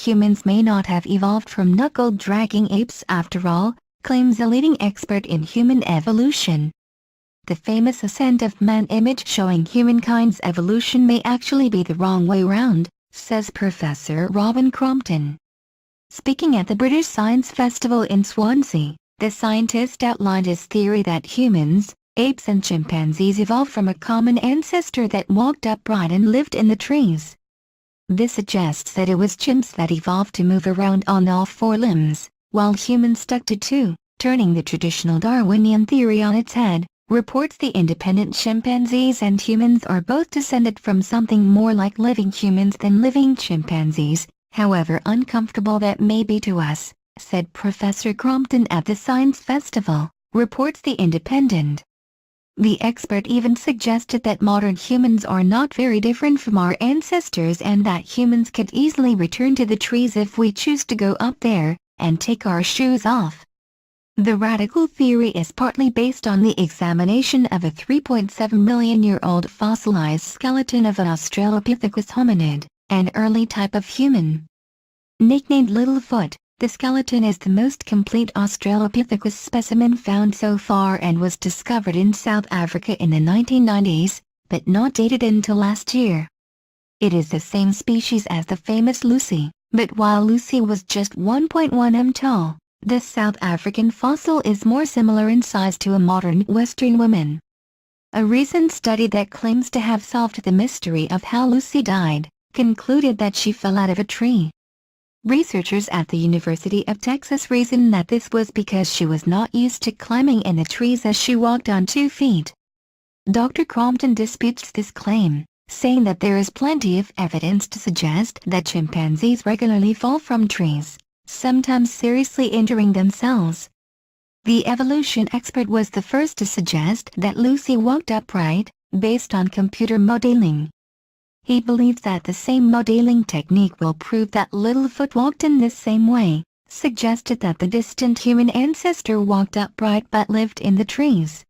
humans may not have evolved from knuckle-dragging apes after all, claims a leading expert in human evolution. The famous Ascent of Man image showing humankind's evolution may actually be the wrong way round, says Professor Robin Crompton. Speaking at the British Science Festival in Swansea, the scientist outlined his theory that humans, apes and chimpanzees evolved from a common ancestor that walked upright and lived in the trees. This suggests that it was chimps that evolved to move around on all four limbs, while humans stuck to two, turning the traditional Darwinian theory on its head, reports the Independent. Chimpanzees and humans are both descended from something more like living humans than living chimpanzees, however uncomfortable that may be to us, said Professor Crompton at the Science Festival, reports the Independent. The expert even suggested that modern humans are not very different from our ancestors and that humans could easily return to the trees if we choose to go up there and take our shoes off. The radical theory is partly based on the examination of a 3.7-million-year-old fossilized skeleton of an Australopithecus hominid, an early type of human. Nicknamed Littlefoot, the skeleton is the most complete Australopithecus specimen found so far and was discovered in South Africa in the 1990s, but not dated until last year. It is the same species as the famous Lucy, but while Lucy was just 1.1 m tall, the South African fossil is more similar in size to a modern Western woman. A recent study that claims to have solved the mystery of how Lucy died, concluded that she fell out of a tree. Researchers at the University of Texas reasoned that this was because she was not used to climbing in the trees as she walked on 2 feet. Dr. Crompton disputes this claim, saying that there is plenty of evidence to suggest that chimpanzees regularly fall from trees, sometimes seriously injuring themselves. The evolution expert was the first to suggest that Lucy walked upright, based on computer modeling. He believes that the same modeling technique will prove that Littlefoot walked in this same way, suggested that the distant human ancestor walked upright but lived in the trees.